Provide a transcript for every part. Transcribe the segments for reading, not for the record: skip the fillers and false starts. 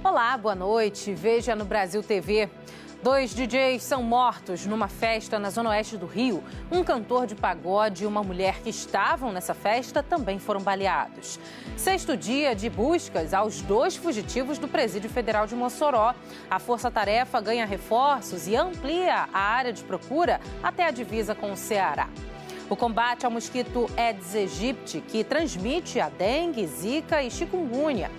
Olá, boa noite. Veja no Brasil TV. 2 DJs são mortos numa festa na zona oeste do Rio. Um cantor de pagode e uma mulher que estavam nessa festa também foram baleados. 6º dia de buscas aos 2 fugitivos do Presídio Federal de Mossoró. A força-tarefa ganha reforços e amplia a área de procura até a divisa com o Ceará. O combate ao mosquito Aedes aegypti, que transmite a dengue, zika e chikungunya.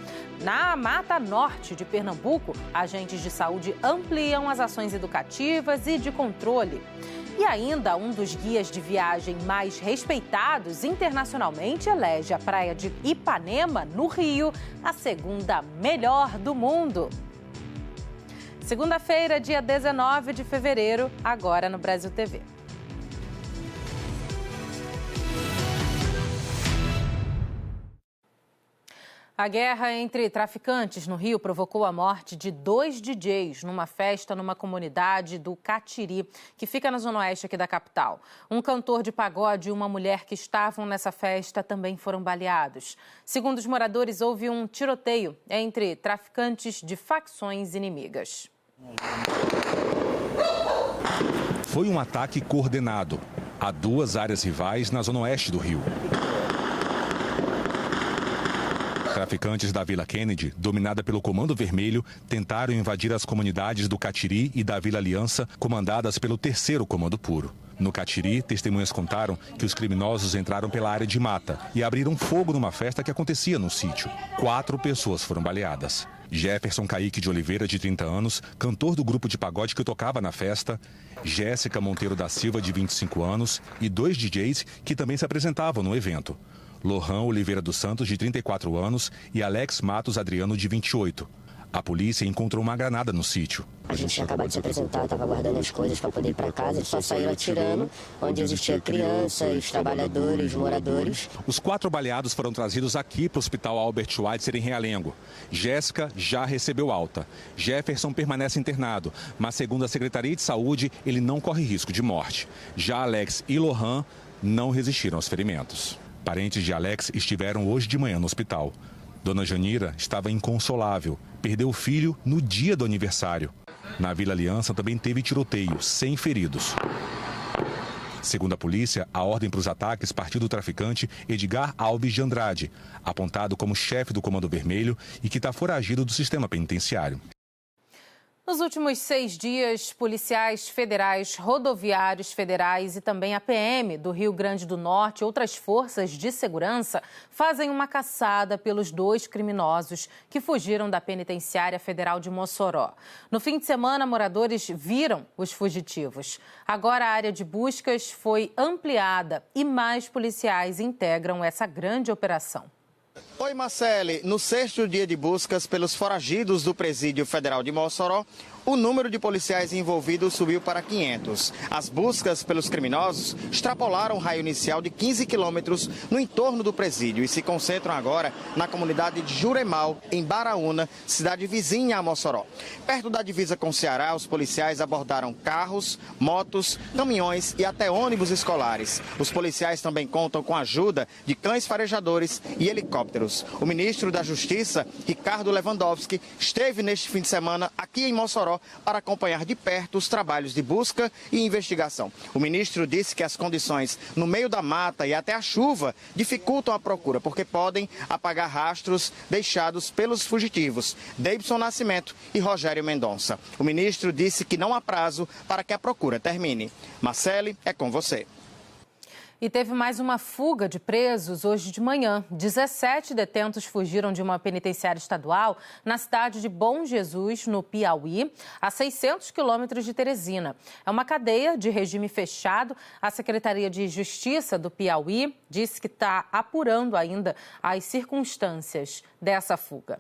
Na Mata Norte de Pernambuco, agentes de saúde ampliam as ações educativas e de controle. E ainda, um dos guias de viagem mais respeitados internacionalmente elege a praia de Ipanema, no Rio, a 2ª melhor do mundo. Segunda-feira, dia 19 de fevereiro, agora no Brasil TV. A guerra entre traficantes no Rio provocou a morte de 2 DJs numa festa numa comunidade do Catiri, que fica na zona oeste aqui da capital. Um cantor de pagode e uma mulher que estavam nessa festa também foram baleados. Segundo os moradores, houve um tiroteio entre traficantes de facções inimigas. Foi um ataque coordenado a 2 áreas rivais na zona oeste do Rio. Traficantes da Vila Kennedy, dominada pelo Comando Vermelho, tentaram invadir as comunidades do Catiri e da Vila Aliança, comandadas pelo 3º Comando Puro. No Catiri, testemunhas contaram que os criminosos entraram pela área de mata e abriram fogo numa festa que acontecia no sítio. 4 pessoas foram baleadas. Jefferson Caíque de Oliveira, de 30 anos, cantor do grupo de pagode que tocava na festa. Jéssica Monteiro da Silva, de 25 anos, e 2 DJs que também se apresentavam no evento. Lohan Oliveira dos Santos, de 34 anos, e Alex Matos Adriano, de 28. A polícia encontrou uma granada no sítio. A gente tinha acabado de se apresentar, estava guardando as coisas para poder ir para casa. Eles só saíram atirando, onde existia crianças, trabalhadores, moradores. Os 4 baleados foram trazidos aqui para o Hospital Albert Schweitzer, em Realengo. Jéssica já recebeu alta. Jefferson permanece internado, mas segundo a Secretaria de Saúde, ele não corre risco de morte. Já Alex e Lohan não resistiram aos ferimentos. Parentes de Alex estiveram hoje de manhã no hospital. Dona Janira estava inconsolável. Perdeu o filho no dia do aniversário. Na Vila Aliança também teve tiroteio, sem feridos. Segundo a polícia, a ordem para os ataques partiu do traficante Edgar Alves de Andrade, apontado como chefe do Comando Vermelho e que está foragido do sistema penitenciário. Nos últimos 6 dias, policiais federais, rodoviários federais e também a PM do Rio Grande do Norte e outras forças de segurança fazem uma caçada pelos 2 criminosos que fugiram da penitenciária federal de Mossoró. No fim de semana, moradores viram os fugitivos. Agora a área de buscas foi ampliada e mais policiais integram essa grande operação. Oi, Marcele. No 6º dia de buscas pelos foragidos do Presídio Federal de Mossoró, o número de policiais envolvidos subiu para 500. As buscas pelos criminosos extrapolaram o raio inicial de 15 quilômetros no entorno do presídio e se concentram agora na comunidade de Juremal, em Baraúna, cidade vizinha a Mossoró. Perto da divisa com o Ceará, os policiais abordaram carros, motos, caminhões e até ônibus escolares. Os policiais também contam com a ajuda de cães farejadores e helicópteros. O ministro da Justiça, Ricardo Lewandowski, esteve neste fim de semana aqui em Mossoró para acompanhar de perto os trabalhos de busca e investigação. O ministro disse que as condições no meio da mata e até a chuva dificultam a procura, porque podem apagar rastros deixados pelos fugitivos, Deibson Nascimento e Rogério Mendonça. O ministro disse que não há prazo para que a procura termine. Marcele, é com você. E teve mais uma fuga de presos hoje de manhã. 17 detentos fugiram de uma penitenciária estadual na cidade de Bom Jesus, no Piauí, a 600 quilômetros de Teresina. É uma cadeia de regime fechado. A Secretaria de Justiça do Piauí disse que está apurando ainda as circunstâncias dessa fuga.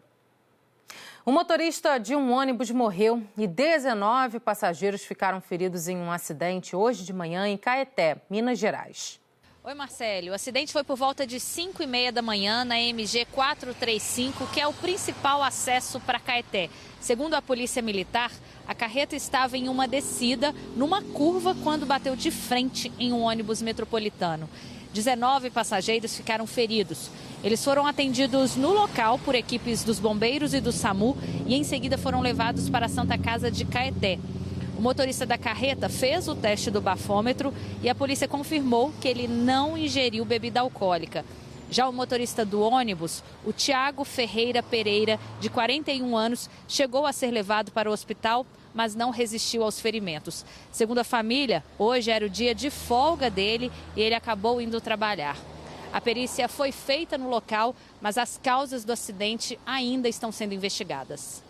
O motorista de um ônibus morreu e 19 passageiros ficaram feridos em um acidente hoje de manhã em Caeté, Minas Gerais. Oi, Marcelo. O acidente foi por volta de 5h30 da manhã na MG 435, que é o principal acesso para Caeté. Segundo a Polícia Militar, a carreta estava em uma descida, numa curva, quando bateu de frente em um ônibus metropolitano. 19 passageiros ficaram feridos. Eles foram atendidos no local por equipes dos bombeiros e do SAMU e em seguida foram levados para a Santa Casa de Caeté. O motorista da carreta fez o teste do bafômetro e a polícia confirmou que ele não ingeriu bebida alcoólica. Já o motorista do ônibus, o Tiago Ferreira Pereira, de 41 anos, chegou a ser levado para o hospital, mas não resistiu aos ferimentos. Segundo a família, hoje era o dia de folga dele e ele acabou indo trabalhar. A perícia foi feita no local, mas as causas do acidente ainda estão sendo investigadas.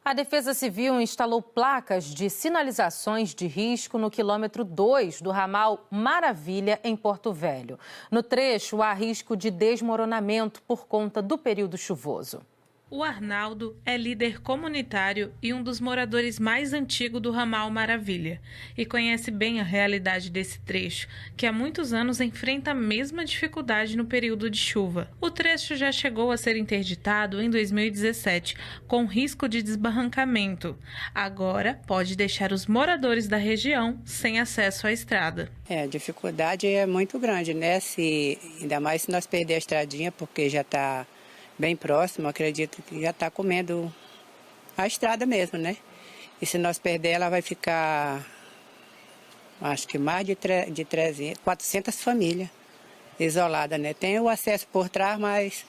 A Defesa Civil instalou placas de sinalizações de risco no quilômetro 2 do ramal Maravilha, em Porto Velho. No trecho, há risco de desmoronamento por conta do período chuvoso. O Arnaldo é líder comunitário e um dos moradores mais antigos do ramal Maravilha e conhece bem a realidade desse trecho, que há muitos anos enfrenta a mesma dificuldade no período de chuva. O trecho já chegou a ser interditado em 2017, com risco de desbarrancamento. Agora, pode deixar os moradores da região sem acesso à estrada. A dificuldade é muito grande, né? Ainda mais se nós perder a estradinha, porque já está bem próximo, acredito que já está comendo a estrada mesmo, né? E se nós perder, ela vai ficar, acho que mais de 300, 400 famílias isoladas, né? Tem o acesso por trás, mas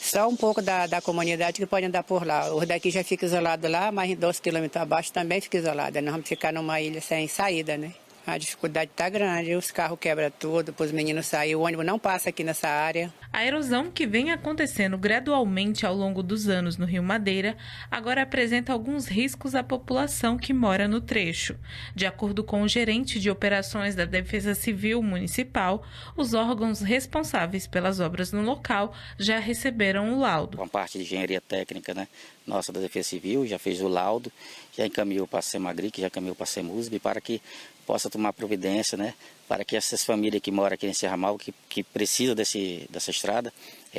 só um pouco da comunidade que pode andar por lá. Os daqui já fica isolado lá, mais de 12 quilômetros abaixo também fica isolado. Nós vamos ficar numa ilha sem saída, né? A dificuldade está grande, os carros quebram tudo, para os meninos saírem, o ônibus não passa aqui nessa área. A erosão, que vem acontecendo gradualmente ao longo dos anos no Rio Madeira, agora apresenta alguns riscos à população que mora no trecho. De acordo com o gerente de operações da Defesa Civil Municipal, os órgãos responsáveis pelas obras no local já receberam o laudo. Com a parte de engenharia técnica, né, nossa da Defesa Civil, já fez o laudo, já encaminhou para a Semagric, já encaminhou para a Semusb, para que possa tomar providência, né, para que essas famílias que moram aqui nesse ramal, que precisam dessa estrada,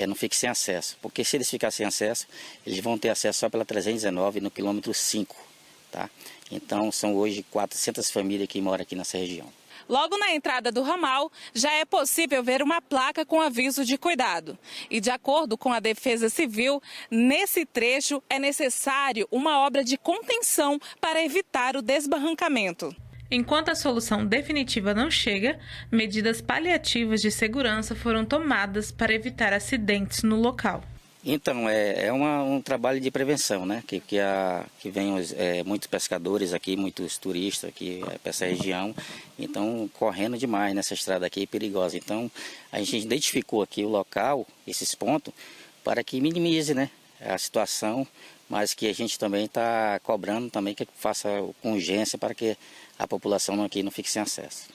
não fiquem sem acesso. Porque se eles ficarem sem acesso, eles vão ter acesso só pela 319 no quilômetro 5, tá? Então são hoje 400 famílias que moram aqui nessa região. Logo na entrada do ramal, já é possível ver uma placa com aviso de cuidado. E de acordo com a Defesa Civil, nesse trecho é necessário uma obra de contenção para evitar o desbarrancamento. Enquanto a solução definitiva não chega, medidas paliativas de segurança foram tomadas para evitar acidentes no local. Então, é um trabalho de prevenção, né? Que vem muitos pescadores aqui, muitos turistas aqui para essa região, então correndo demais nessa estrada aqui, perigosa. Então, a gente identificou aqui o local, esses pontos, para que minimize, né, a situação, mas que a gente também está cobrando também que faça com urgência para que a população aqui não fique sem acesso.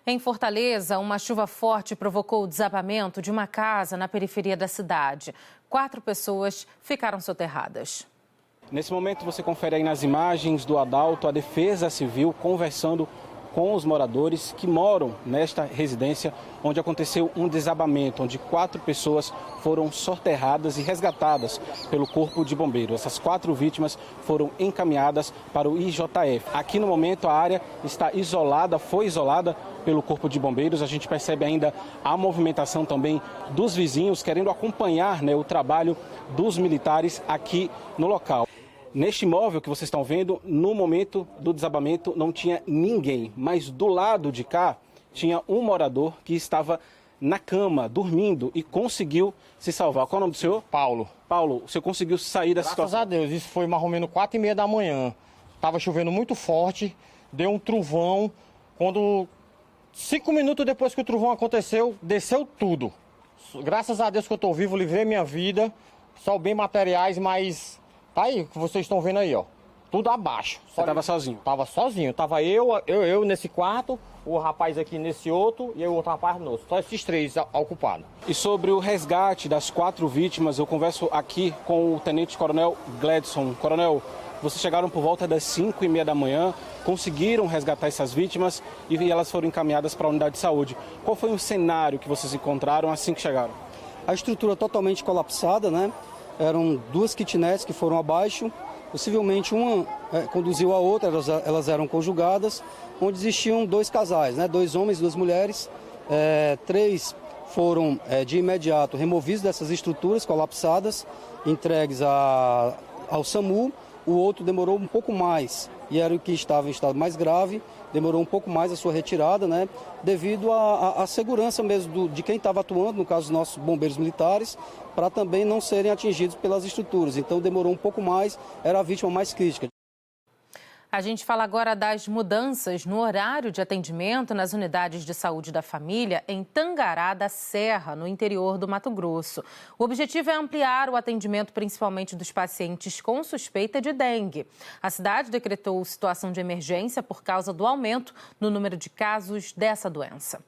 Em Fortaleza, uma chuva forte provocou o desabamento de uma casa na periferia da cidade. 4 pessoas ficaram soterradas. Nesse momento você confere aí nas imagens do Adalto a Defesa Civil conversando com os moradores que moram nesta residência onde aconteceu um desabamento, onde 4 pessoas foram soterradas e resgatadas pelo Corpo de Bombeiros. Essas 4 vítimas foram encaminhadas para o IJF. Aqui no momento a área está isolada, foi isolada pelo Corpo de Bombeiros. A gente percebe ainda a movimentação também dos vizinhos querendo acompanhar, né, o trabalho dos militares aqui no local. Neste imóvel que vocês estão vendo, no momento do desabamento não tinha ninguém, mas do lado de cá tinha um morador que estava na cama, dormindo e conseguiu se salvar. Qual é o nome do senhor? Paulo. Paulo, o senhor conseguiu sair da situação? Graças a Deus, isso foi mais ou menos 4h30 da manhã. Estava chovendo muito forte, deu um trovão. Quando 5 minutos depois que o trovão aconteceu, desceu tudo. Graças a Deus que eu estou vivo, livrei minha vida, só bem materiais, mas tá aí, o que vocês estão vendo aí, ó. Tudo abaixo. Você estava sozinho? Tava sozinho. Tava eu nesse quarto, o rapaz aqui nesse outro e o outro rapaz no outro. Só esses 3 ocupados. E sobre o resgate das 4 vítimas, eu converso aqui com o Tenente Coronel Gledson. Coronel, vocês chegaram por volta das 5h30 da manhã, conseguiram resgatar essas vítimas e elas foram encaminhadas para a unidade de saúde. Qual foi o cenário que vocês encontraram assim que chegaram? A estrutura totalmente colapsada, né? Eram 2 kitnets que foram abaixo. Possivelmente uma conduziu a outra, elas eram conjugadas, onde existiam 2 casais, né? 2 homens e 2 mulheres, 3 foram de imediato removidos dessas estruturas colapsadas, entregues ao SAMU. O outro demorou um pouco mais, e era o que estava em estado mais grave, demorou um pouco mais a sua retirada, né, devido à segurança mesmo de quem estava atuando, no caso dos nossos bombeiros militares, para também não serem atingidos pelas estruturas. Então demorou um pouco mais, era a vítima mais crítica. A gente fala agora das mudanças no horário de atendimento nas unidades de saúde da família em Tangará da Serra, no interior do Mato Grosso. O objetivo é ampliar o atendimento principalmente dos pacientes com suspeita de dengue. A cidade decretou situação de emergência por causa do aumento no número de casos dessa doença.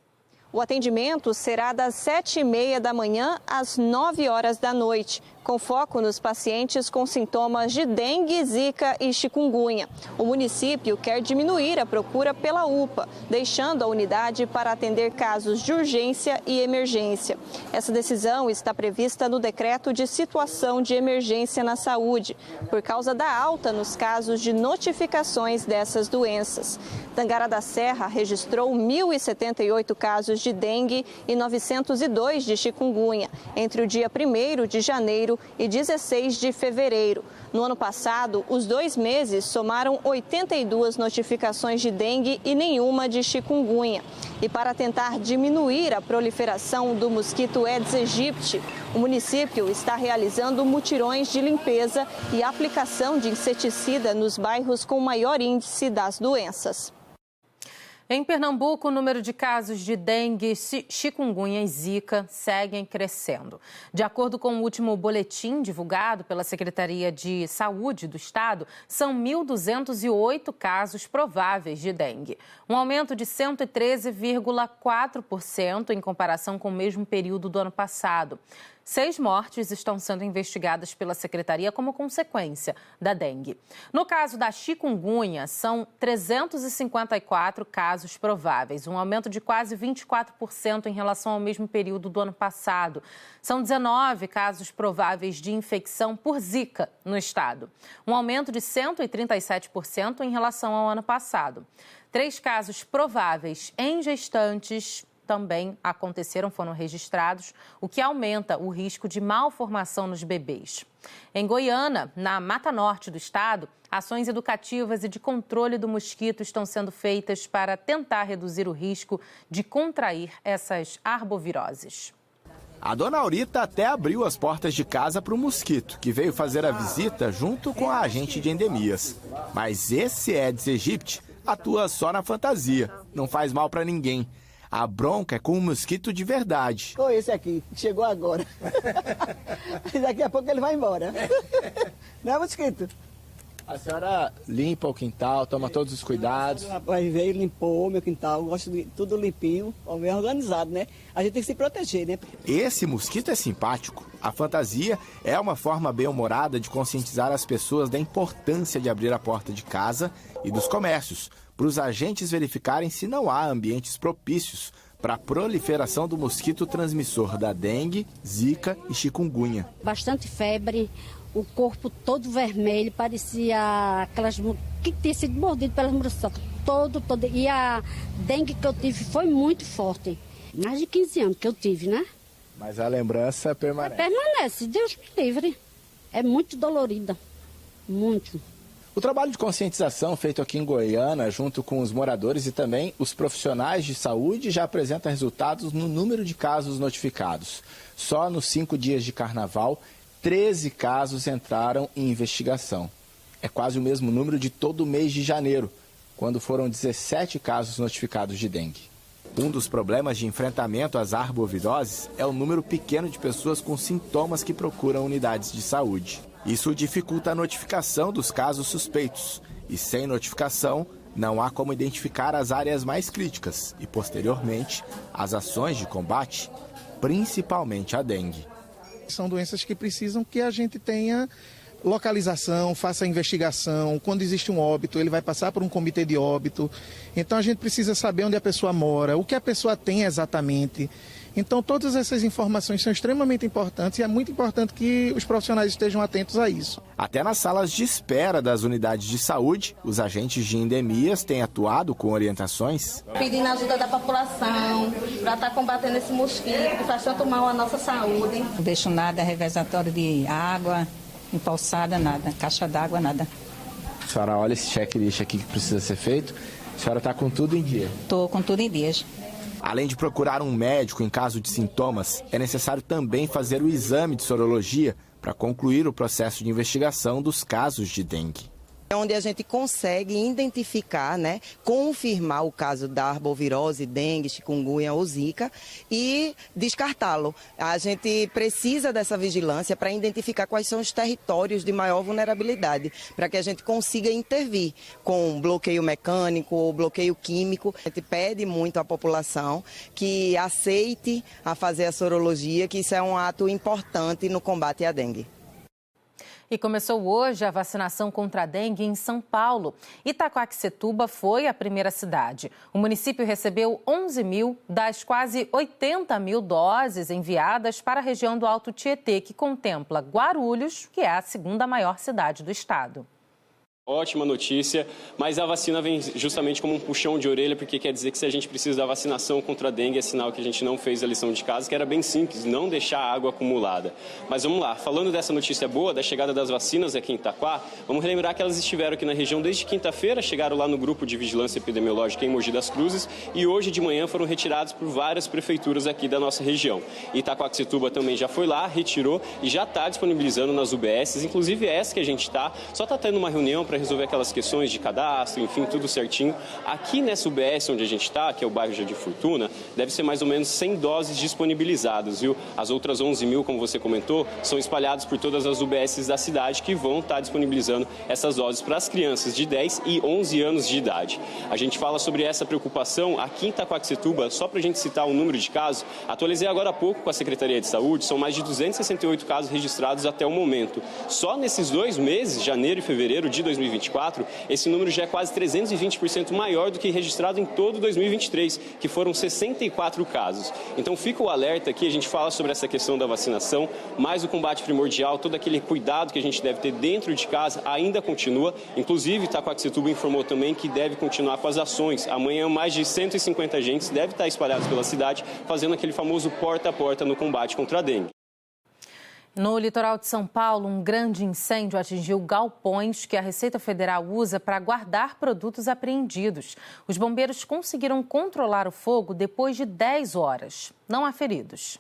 O atendimento será das 7h30 da manhã às 9 horas da noite, com foco nos pacientes com sintomas de dengue, zika e chikungunya. O município quer diminuir a procura pela UPA, deixando a unidade para atender casos de urgência e emergência. Essa decisão está prevista no decreto de situação de emergência na saúde, por causa da alta nos casos de notificações dessas doenças. Tangará da Serra registrou 1.078 casos de dengue e 902 de chikungunya entre o dia 1º de janeiro e 16 de fevereiro. No ano passado, os 2 meses somaram 82 notificações de dengue e nenhuma de chikungunya. E para tentar diminuir a proliferação do mosquito Aedes aegypti, o município está realizando mutirões de limpeza e aplicação de inseticida nos bairros com maior índice das doenças. Em Pernambuco, o número de casos de dengue, chikungunya e zika seguem crescendo. De acordo com o último boletim divulgado pela Secretaria de Saúde do Estado, são 1.208 casos prováveis de dengue, um aumento de 113,4% em comparação com o mesmo período do ano passado. 6 mortes estão sendo investigadas pela Secretaria como consequência da dengue. No caso da chikungunya, são 354 casos prováveis, um aumento de quase 24% em relação ao mesmo período do ano passado. São 19 casos prováveis de infecção por zika no estado, um aumento de 137% em relação ao ano passado. 3 casos prováveis em gestantes também foram registrados, o que aumenta o risco de malformação nos bebês. Em Goiânia, na Mata Norte do estado, ações educativas e de controle do mosquito estão sendo feitas para tentar reduzir o risco de contrair essas arboviroses. A dona Aurita até abriu as portas de casa para o mosquito, que veio fazer a visita junto com a agente de endemias. Mas esse Aedes aegypti atua só na fantasia, não faz mal para ninguém. A bronca é com um mosquito de verdade. Olha esse aqui, chegou agora. Daqui a pouco ele vai embora. Não é mosquito? A senhora limpa o quintal, toma todos os cuidados? O rapaz veio, limpou meu quintal, gosto de tudo limpinho, bem organizado, né? A gente tem que se proteger, né? Esse mosquito é simpático. A fantasia é uma forma bem-humorada de conscientizar as pessoas da importância de abrir a porta de casa e dos comércios, para os agentes verificarem se não há ambientes propícios para a proliferação do mosquito transmissor da dengue, zika e chikungunya. Bastante febre, o corpo todo vermelho, parecia aquelas que tinha sido mordido pelas muriçocas, todo. E a dengue que eu tive foi muito forte. Mais de 15 anos que eu tive, né? Mas a lembrança permanece. Permanece, Deus me livre. É muito dolorida, muito. O trabalho de conscientização feito aqui em Goiânia, junto com os moradores e também os profissionais de saúde, já apresenta resultados no número de casos notificados. Só nos 5 dias de carnaval, 13 casos entraram em investigação. É quase o mesmo número de todo o mês de janeiro, quando foram 17 casos notificados de dengue. Um dos problemas de enfrentamento às arboviroses é o número pequeno de pessoas com sintomas que procuram unidades de saúde. Isso dificulta a notificação dos casos suspeitos e, sem notificação, não há como identificar as áreas mais críticas e, posteriormente, as ações de combate, principalmente a dengue. São doenças que precisam que a gente tenha localização, faça a investigação. Quando existe um óbito, ele vai passar por um comitê de óbito. Então a gente precisa saber onde a pessoa mora, o que a pessoa tem exatamente. Então, todas essas informações são extremamente importantes e é muito importante que os profissionais estejam atentos a isso. Até nas salas de espera das unidades de saúde, os agentes de endemias têm atuado com orientações. Pedindo ajuda da população para estar combatendo esse mosquito que faz tanto mal à nossa saúde. Não deixo nada revezatório de água, empoçada, nada, caixa d'água, nada. A senhora olha esse checklist aqui que precisa ser feito, a senhora está com tudo em dia? Estou com tudo em dias. Além de procurar um médico em caso de sintomas, é necessário também fazer o exame de sorologia para concluir o processo de investigação dos casos de dengue. É onde a gente consegue identificar, confirmar o caso da arbovirose, dengue, chikungunya ou zika e descartá-lo. A gente precisa dessa vigilância para identificar quais são os territórios de maior vulnerabilidade, para que a gente consiga intervir com bloqueio mecânico ou bloqueio químico. A gente pede muito à população que aceite a fazer a sorologia, que isso é um ato importante no combate à dengue. E começou hoje a vacinação contra a dengue em São Paulo. Itacoaxetuba foi a primeira cidade. O município recebeu 11 mil das quase 80 mil doses enviadas para a região do Alto Tietê, que contempla Guarulhos, que é a segunda maior cidade do estado. Ótima notícia, mas a vacina vem justamente como um puxão de orelha, porque quer dizer que se a gente precisa da vacinação contra a dengue, é sinal que a gente não fez a lição de casa, que era bem simples, não deixar a água acumulada. Mas vamos lá, falando dessa notícia boa, da chegada das vacinas aqui em Itaquá, vamos relembrar que elas estiveram aqui na região desde quinta-feira, chegaram lá no grupo de vigilância epidemiológica em Mogi das Cruzes e hoje de manhã foram retirados por várias prefeituras aqui da nossa região. Itacoaxetuba também já foi lá, retirou e já está disponibilizando nas UBSs, inclusive essa que a gente está, só está tendo uma reunião para resolver aquelas questões de cadastro, enfim, tudo certinho. Aqui nessa UBS onde a gente está, que é o bairro Jardim Fortuna, deve ser mais ou menos 100 doses disponibilizadas, viu? As outras 11 mil, como você comentou, são espalhadas por todas as UBSs da cidade que vão estar disponibilizando essas doses para as crianças de 10 e 11 anos de idade. A gente fala sobre essa preocupação aqui em Itacoaxetuba, só para a gente citar o número de casos, atualizei agora há pouco com a Secretaria de Saúde, são mais de 268 casos registrados até o momento. Só nesses 2 meses, janeiro e fevereiro de 2024, esse número já é quase 320% maior do que registrado em todo 2023, que foram 64 casos. Então fica o alerta aqui, a gente fala sobre essa questão da vacinação, mas o combate primordial, todo aquele cuidado que a gente deve ter dentro de casa ainda continua. Inclusive, Itacoaxetuba informou também que deve continuar com as ações. Amanhã, mais de 150 agentes devem estar espalhados pela cidade, fazendo aquele famoso porta a porta no combate contra a dengue. No litoral de São Paulo, um grande incêndio atingiu galpões que a Receita Federal usa para guardar produtos apreendidos. Os bombeiros conseguiram controlar o fogo depois de 10 horas. Não há feridos.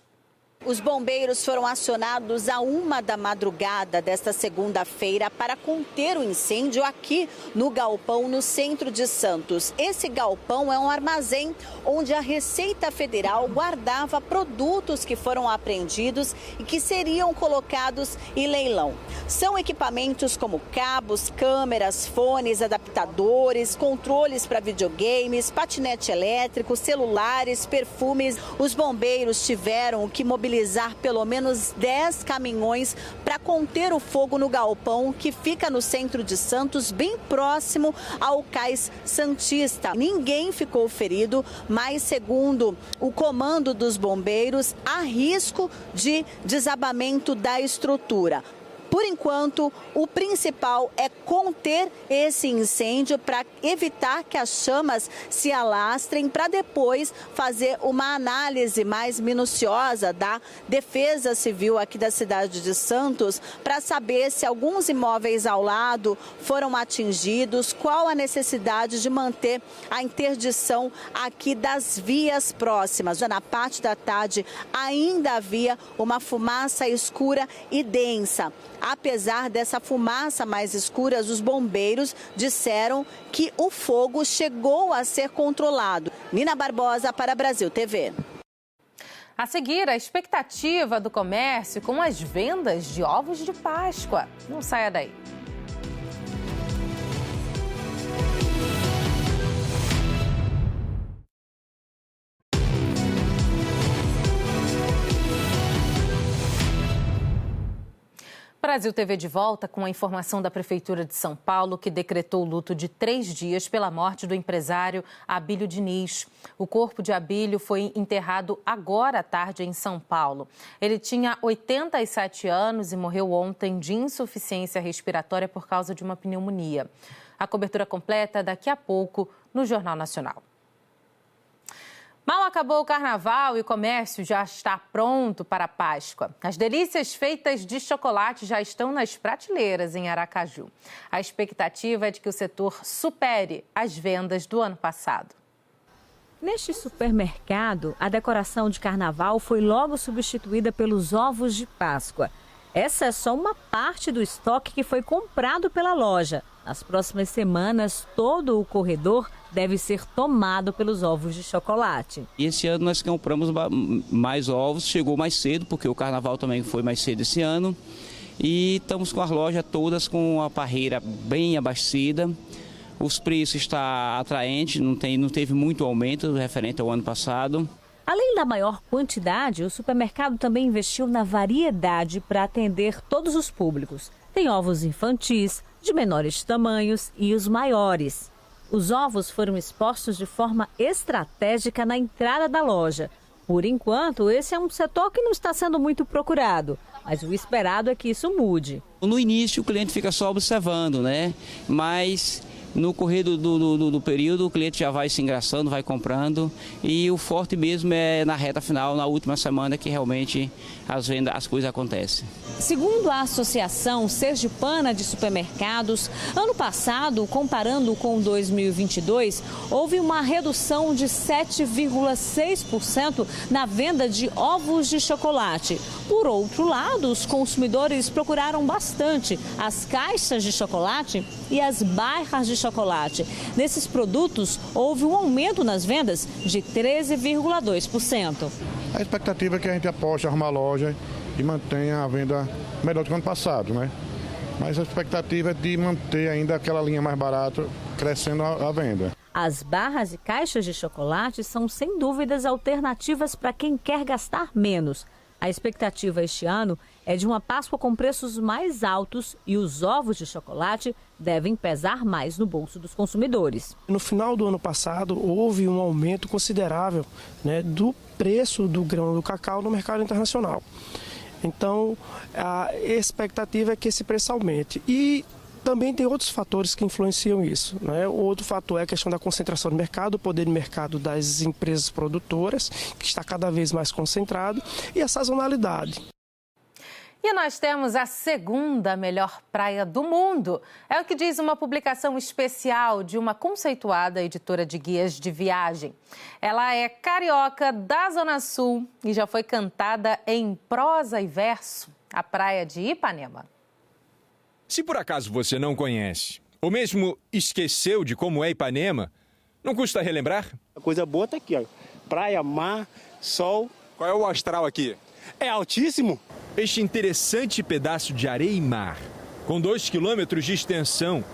Os bombeiros foram acionados à 1 da madrugada desta segunda-feira para conter o incêndio aqui no galpão no centro de Santos. Esse galpão é um armazém onde a Receita Federal guardava produtos que foram apreendidos e que seriam colocados em leilão. São equipamentos como cabos, câmeras, fones, adaptadores, controles para videogames, patinete elétrico, celulares, perfumes. Os bombeiros tiveram que mobilizar pelo menos 10 caminhões para conter o fogo no galpão que fica no centro de Santos, bem próximo ao Cais Santista. Ninguém ficou ferido, mas segundo o comando dos bombeiros, há risco de desabamento da estrutura. Por enquanto, o principal é conter esse incêndio para evitar que as chamas se alastrem, para depois fazer uma análise mais minuciosa da Defesa Civil aqui da cidade de Santos para saber se alguns imóveis ao lado foram atingidos, qual a necessidade de manter a interdição aqui das vias próximas. Na parte da tarde ainda havia uma fumaça escura e densa. Apesar dessa fumaça mais escura, os bombeiros disseram que o fogo chegou a ser controlado. Nina Barbosa para Brasil TV. A seguir, a expectativa do comércio com as vendas de ovos de Páscoa. Não saia daí. Brasil TV de volta com a informação da Prefeitura de São Paulo, que decretou luto de 3 dias pela morte do empresário Abílio Diniz. O corpo de Abílio foi enterrado agora à tarde em São Paulo. Ele tinha 87 anos e morreu ontem de insuficiência respiratória por causa de uma pneumonia. A cobertura completa daqui a pouco no Jornal Nacional. Mal acabou o carnaval e o comércio já está pronto para a Páscoa. As delícias feitas de chocolate já estão nas prateleiras em Aracaju. A expectativa é de que o setor supere as vendas do ano passado. Neste supermercado, a decoração de carnaval foi logo substituída pelos ovos de Páscoa. Essa é só uma parte do estoque que foi comprado pela loja. Nas próximas semanas, todo o corredor deve ser tomado pelos ovos de chocolate. E esse ano nós compramos mais ovos, chegou mais cedo, porque o carnaval também foi mais cedo esse ano. E estamos com as lojas todas com a parreira bem abastecida. Os preços estão atraentes, não teve muito aumento referente ao ano passado. Além da maior quantidade, o supermercado também investiu na variedade para atender todos os públicos. Tem ovos infantis, de menores tamanhos e os maiores. Os ovos foram expostos de forma estratégica na entrada da loja. Por enquanto, esse é um setor que não está sendo muito procurado, mas o esperado é que isso mude. No início o cliente fica só observando, né? Mas no correr do período o cliente já vai se engraçando, vai comprando, e o forte mesmo é na reta final, na última semana, que realmente as coisas acontecem. Segundo a Associação Sergipana de Supermercados, ano passado, comparando com 2022, houve uma redução de 7,6% na venda de ovos de chocolate. Por outro lado, os consumidores procuraram bastante as caixas de chocolate e as barras de chocolate. Nesses produtos, houve um aumento nas vendas de 13,2%. A expectativa é que a gente aposte, arrumar a loja e mantenha a venda melhor do que o ano passado, né? Mas a expectativa é de manter ainda aquela linha mais barata, crescendo a venda. As barras e caixas de chocolate são, sem dúvidas, alternativas para quem quer gastar menos. A expectativa este ano é de uma Páscoa com preços mais altos e os ovos de chocolate devem pesar mais no bolso dos consumidores. No final do ano passado, houve um aumento considerável, né, do preço do grão do cacau no mercado internacional. Então, a expectativa é que esse preço aumente. E também tem outros fatores que influenciam isso, né? O outro fator é a questão da concentração do mercado, o poder de mercado das empresas produtoras, que está cada vez mais concentrado, e a sazonalidade. E nós temos a segunda melhor praia do mundo. É o que diz uma publicação especial de uma conceituada editora de guias de viagem. Ela é carioca da Zona Sul e já foi cantada em prosa e verso, a praia de Ipanema. Se por acaso você não conhece, ou mesmo esqueceu de como é Ipanema, não custa relembrar? A coisa boa tá aqui, ó. Praia, mar, sol. Qual é o astral aqui? É altíssimo. Este interessante pedaço de areia e mar, com 2 quilômetros de extensão,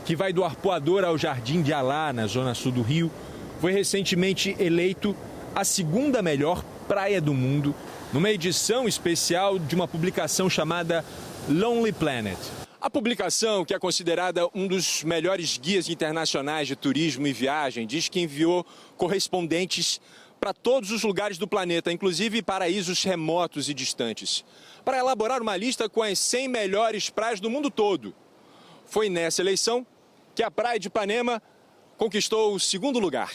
que vai do Arpoador ao Jardim de Alá, na zona sul do Rio, foi recentemente eleito a segunda melhor praia do mundo, numa edição especial de uma publicação chamada Lonely Planet. A publicação, que é considerada um dos melhores guias internacionais de turismo e viagem, diz que enviou correspondentes para todos os lugares do planeta, inclusive paraísos remotos e distantes, para elaborar uma lista com as 100 melhores praias do mundo todo. Foi nessa eleição que a praia de Ipanema conquistou o 2º lugar.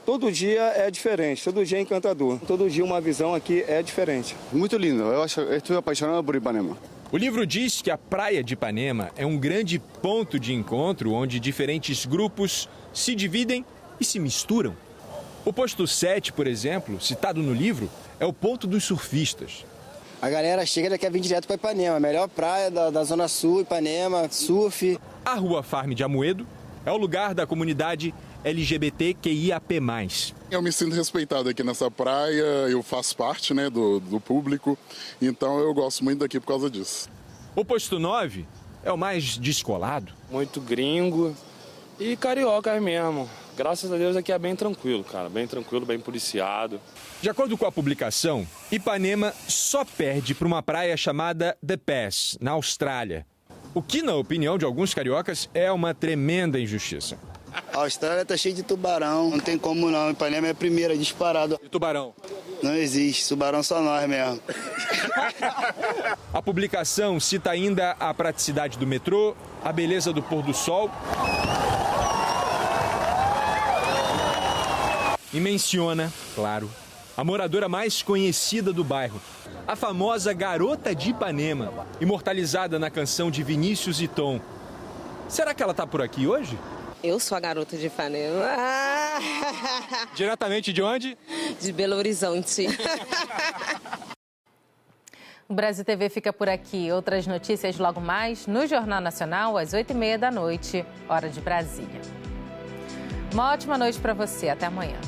Todo dia é diferente, todo dia é encantador. Todo dia uma visão aqui é diferente. Muito lindo, eu estou apaixonado por Ipanema. O livro diz que a praia de Ipanema é um grande ponto de encontro onde diferentes grupos se dividem e se misturam. O posto 7, por exemplo, citado no livro, é o ponto dos surfistas. A galera chega e quer vir direto para Ipanema, a melhor praia da Zona Sul, Ipanema, surf. A Rua Farm de Amoedo é o lugar da comunidade LGBTQIAP+. Eu me sinto respeitado aqui nessa praia, eu faço parte, né, do público, então eu gosto muito daqui por causa disso. O posto 9 é o mais descolado. Muito gringo e carioca mesmo. Graças a Deus aqui é bem tranquilo, cara. Bem tranquilo, bem policiado. De acordo com a publicação, Ipanema só perde para uma praia chamada The Pass, na Austrália. O que, na opinião de alguns cariocas, é uma tremenda injustiça. A Austrália tá cheia de tubarão, não tem como não. Ipanema é a primeira, disparado. E tubarão? Não existe, tubarão só nós mesmo. A publicação cita ainda a praticidade do metrô, a beleza do pôr do sol e menciona, claro, a moradora mais conhecida do bairro, a famosa Garota de Ipanema, imortalizada na canção de Vinícius e Tom. Será que ela tá por aqui hoje? Eu sou a Garota de Ipanema. Diretamente de onde? De Belo Horizonte. O Brasil TV fica por aqui. Outras notícias logo mais no Jornal Nacional, às 20h30 da noite, hora de Brasília. Uma ótima noite para você. Até amanhã.